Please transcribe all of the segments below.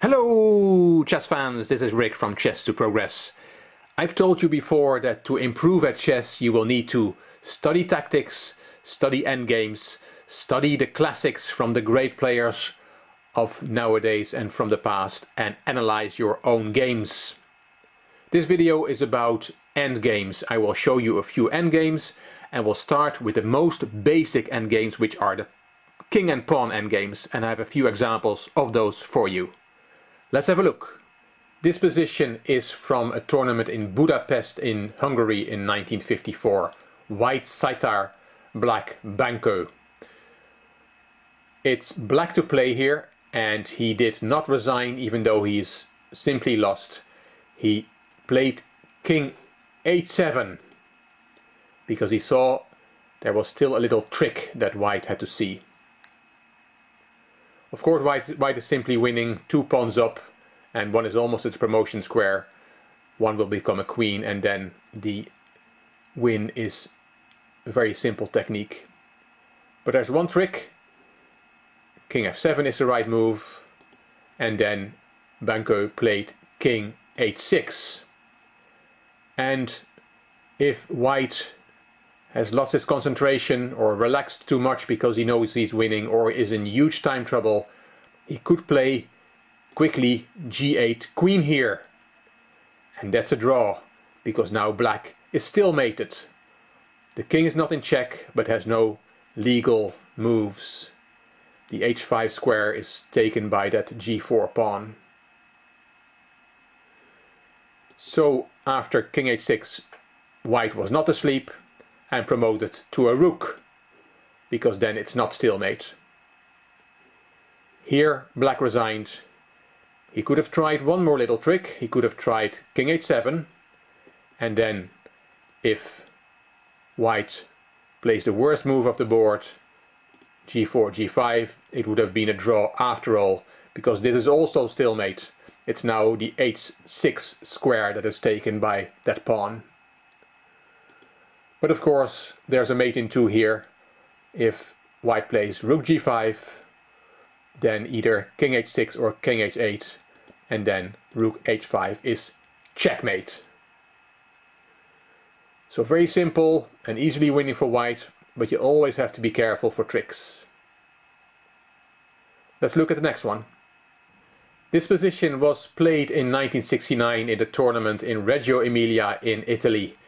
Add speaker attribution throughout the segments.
Speaker 1: Hello chess fans, this is Rick from Chess to Progress. I've told you before that to improve at chess you will need to study tactics, study endgames, study the classics from the great players of nowadays and from the past, and analyze your own games. This video is about endgames. I will show you a few endgames and we'll start with the most basic endgames, which are the king and pawn endgames, and I have a few examples of those for you. Let's have a look. This position is from a tournament in Budapest in Hungary in 1954. White Sitar, black Banco. It's black to play here, and he did not resign even though he's simply lost. He played king h7 because he saw there was still a little trick that white had to see. Of course, white is simply winning, 2 pawns up, and one is almost at the promotion square. One will become a queen, and then the win is a very simple technique. But there's one trick. King f7 is the right move, and then Banco played king h6. And if white has lost his concentration or relaxed too much because he knows he's winning or is in huge time trouble, he could play quickly g8 queen here. And that's a draw, because now black is still mated. The king is not in check but has no legal moves. The h5 square is taken by that g4 pawn. So after king h6, white was not asleep and promoted to a rook, because then it's not stalemate. Here black resigned. He could have tried one more little trick. He could have tried king h7, and then if white plays the worst move of the board, g4, g5, it would have been a draw after all, because this is also stalemate. It's now the h6 square that is taken by that pawn. But of course, there's a mate in 2 here. If white plays rook g5, then either king h6 or king h8, and then rook h5 is checkmate. So very simple and easily winning for white, but you always have to be careful for tricks. Let's look at the next one. This position was played in 1969 in the tournament in Reggio Emilia in Italy.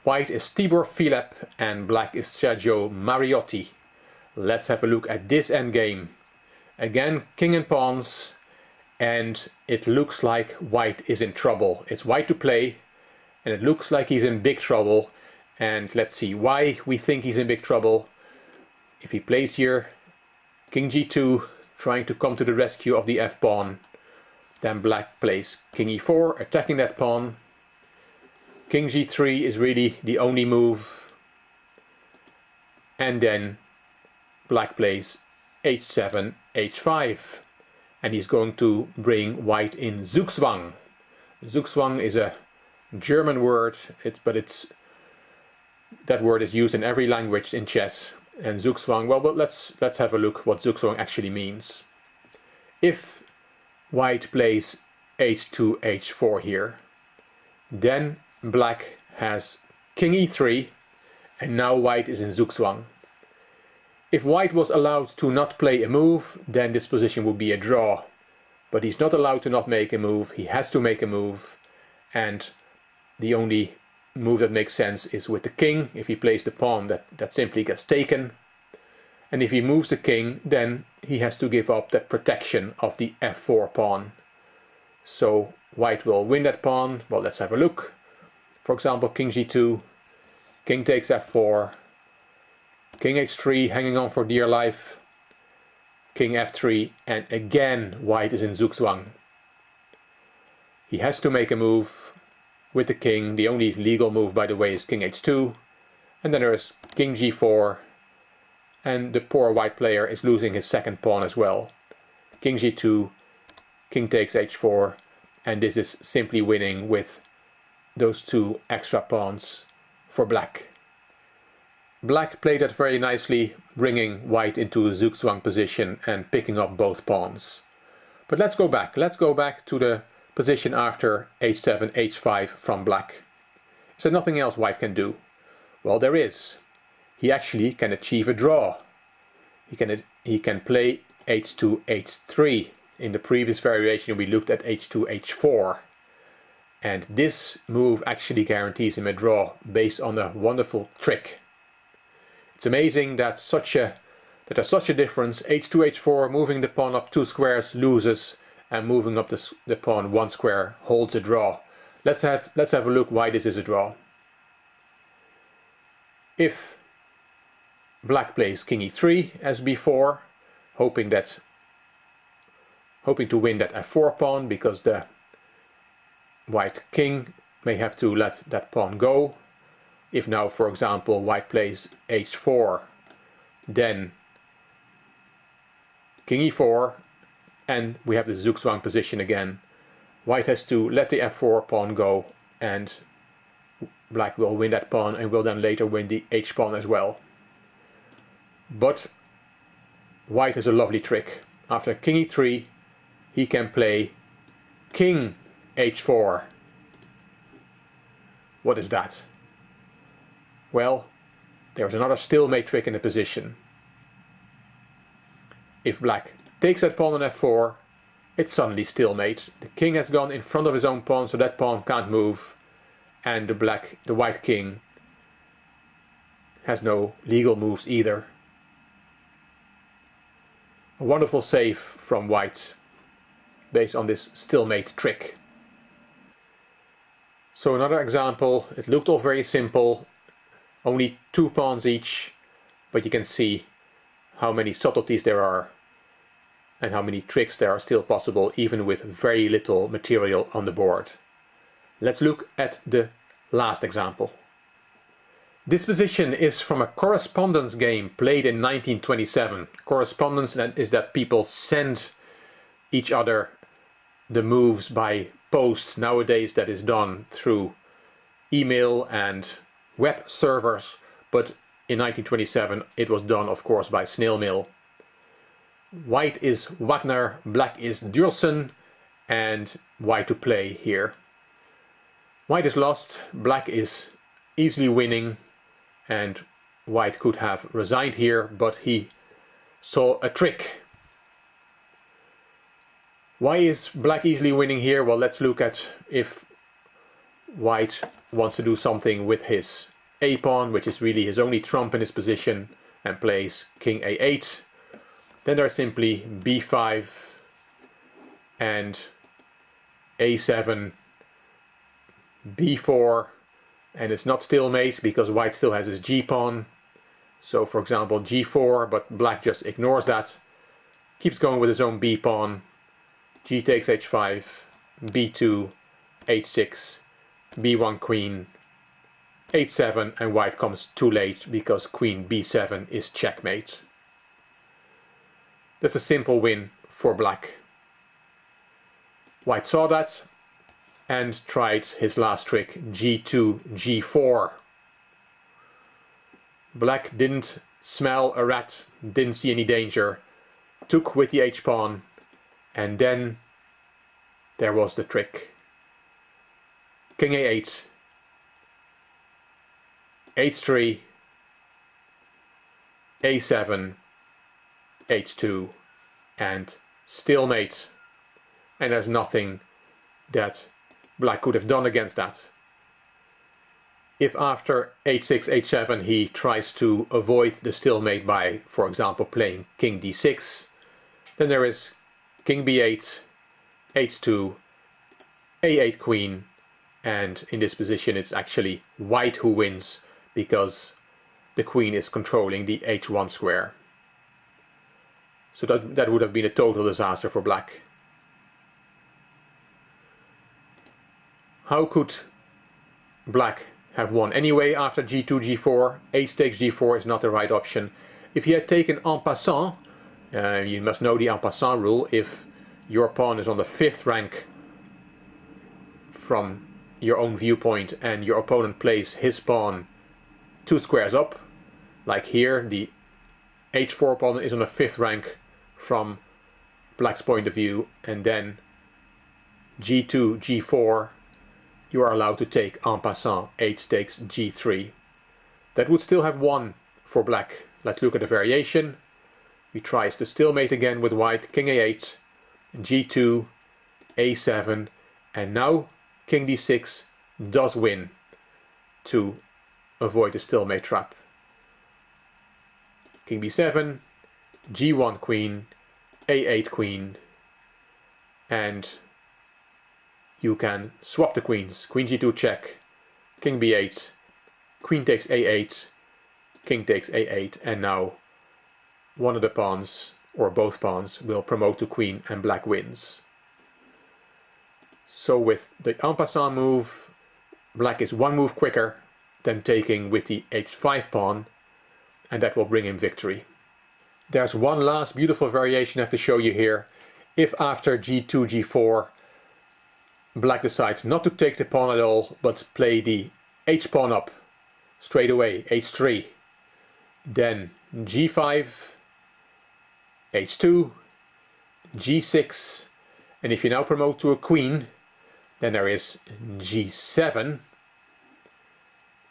Speaker 1: White is Tibor Filep and black is Sergio Mariotti. Let's have a look at this endgame. Again, king and pawns, and it looks like white is in trouble. It's white to play, and it looks like he's in big trouble. And let's see why we think he's in big trouble. If he plays here, king g2, trying to come to the rescue of the f-pawn. Then black plays king e4, attacking that pawn. King g3 is really the only move. And then black plays h7, h5. And he's going to bring white in Zugzwang. Zugzwang is a German word, that word is used in every language in chess. And Zugzwang, well, let's have a look what Zugzwang actually means. If white plays h2, h4 here, then black has king e3, and now white is in Zugzwang. If white was allowed to not play a move, then this position would be a draw. But he's not allowed to not make a move, he has to make a move, and the only move that makes sense is with the king. If he plays the pawn, that simply gets taken. And if he moves the king, then he has to give up that protection of the f4 pawn. So white will win that pawn. Well, let's have a look. For example, king g2, king takes f4, king h3 hanging on for dear life, king f3, and again white is in Zugzwang. He has to make a move with the king. The only legal move, by the way, is king h2, and then there is king g4, and the poor white player is losing his second pawn as well. King g2, king takes h4, and this is simply winning with those 2 extra pawns for black. Black played that very nicely, bringing white into a Zugzwang position and picking up both pawns. But let's go back. Let's go back to the position after h7, h5 from black. Is there nothing else white can do? Well, there is. He actually can achieve a draw. He can play h2, h3. In the previous variation we looked at h2, h4. And this move actually guarantees him a draw based on a wonderful trick. It's amazing that there's such a difference. h2, h4, moving the pawn up 2 squares loses, and moving up the pawn 1 square holds a draw. Let's have a look why this is a draw. If black plays king e3 as before, hoping to win that f4 pawn, because the white king may have to let that pawn go. If now, for example, white plays h4, then king e4, and we have the zugzwang position again. White has to let the f4 pawn go, and black will win that pawn and will then later win the h pawn as well. But white has a lovely trick. After king e3, he can play king h4. What is that? Well, there's another stalemate trick in the position. If black takes that pawn on f4, it's suddenly stalemate. The king has gone in front of his own pawn, so that pawn can't move, and the white king has no legal moves either. A wonderful save from white based on this stalemate trick. So another example. It looked all very simple, only 2 pawns each, but you can see how many subtleties there are and how many tricks there are still possible even with very little material on the board. Let's look at the last example. This position is from a correspondence game played in 1927. Correspondence is that people send each other the moves by post. Nowadays that is done through email and web servers, but in 1927 it was done, of course, by snail mail. White is Wagner, black is Dürsen, and white to play here. White is lost, black is easily winning, and white could have resigned here, but he saw a trick. Why is black easily winning here? Well, let's look at if white wants to do something with his a pawn, which is really his only trump in his position, and plays king a8. Then there's simply b5 and a7, b4, and it's not stalemate because white still has his g-pawn. So for example g4, but black just ignores that, keeps going with his own b-pawn, g takes h5, b2, h6, b1 queen, h7, and white comes too late because queen b7 is checkmate. That's a simple win for black. White saw that and tried his last trick, g2, g4. Black didn't smell a rat, didn't see any danger, took with the h-pawn, and then there was the trick. King a8, h3, a7, h2, and stalemate. And there's nothing that black could have done against that. If after h6, h7 he tries to avoid the stalemate by, for example, playing king d6, then there is king b8, h2, a8 queen, and in this position it's actually white who wins because the queen is controlling the h1 square. So that would have been a total disaster for black. How could black have won anyway after g2, g4? H takes g4 is not the right option. If he had taken en passant, you must know the en passant rule. If your pawn is on the 5th rank from your own viewpoint and your opponent plays his pawn 2 squares up, like here, the h4 pawn is on the 5th rank from black's point of view, and then g2, g4, you are allowed to take en passant h takes g3. That would still have won for black. Let's look at the variation. He tries to stalemate again with white, king a8, g2, a7, and now king d6 does win to avoid the stalemate trap. King b7, g1 queen, a8 queen, and you can swap the queens. Queen g2 check, king b8, queen takes a8, king takes a8, and now one of the pawns, or both pawns, will promote to queen and black wins. So with the en passant move, black is one move quicker than taking with the h5 pawn, and that will bring him victory. There's one last beautiful variation I have to show you here. If after g2, g4, black decides not to take the pawn at all, but play the h pawn up straight away, h3, then g5, h2, g6, and if you now promote to a queen, then there is g7,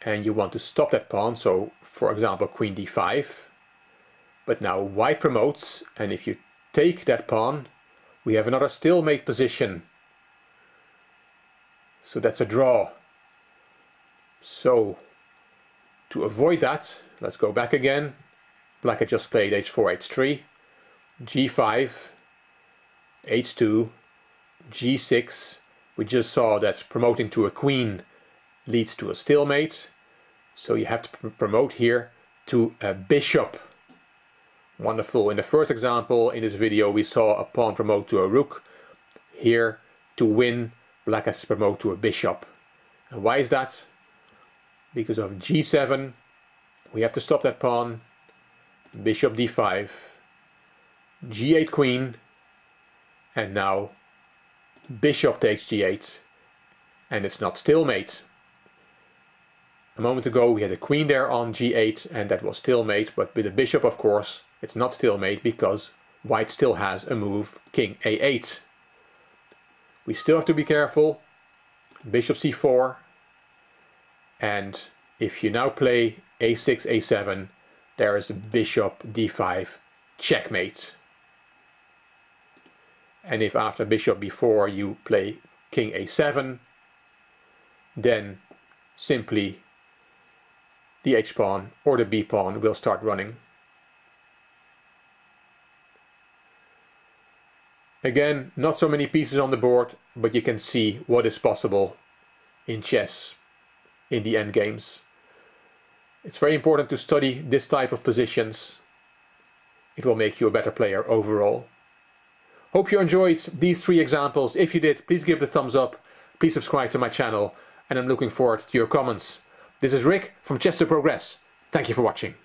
Speaker 1: and you want to stop that pawn, so for example queen d5, but now white promotes, and if you take that pawn, we have another stalemate position, so that's a draw. So to avoid that, let's go back again. Black had just played h4, h3, g5, h2, g6. We just saw that promoting to a queen leads to a stalemate, so you have to promote here to a bishop. Wonderful. In the first example in this video we saw a pawn promote to a rook. Here, to win, black has to promote to a bishop. And why is that? Because of g7, we have to stop that pawn, bishop d5, g8 queen, and now bishop takes g8, and it's not stalemate. A moment ago we had a queen there on g8 and that was stalemate, but with the bishop of course it's not stalemate because white still has a move, king a8. We still have to be careful, bishop c4, and if you now play a6, a7, there is a bishop d5 checkmate. And if after bishop b4 you play king a7, then simply the h pawn or the b pawn will start running. Again, not so many pieces on the board, but you can see what is possible in chess in the endgames. It's very important to study this type of positions. It will make you a better player overall. Hope you enjoyed these 3 examples. If you did, please give it a thumbs up. Please subscribe to my channel, and I'm looking forward to your comments. This is Rick from Chess to Progress. Thank you for watching.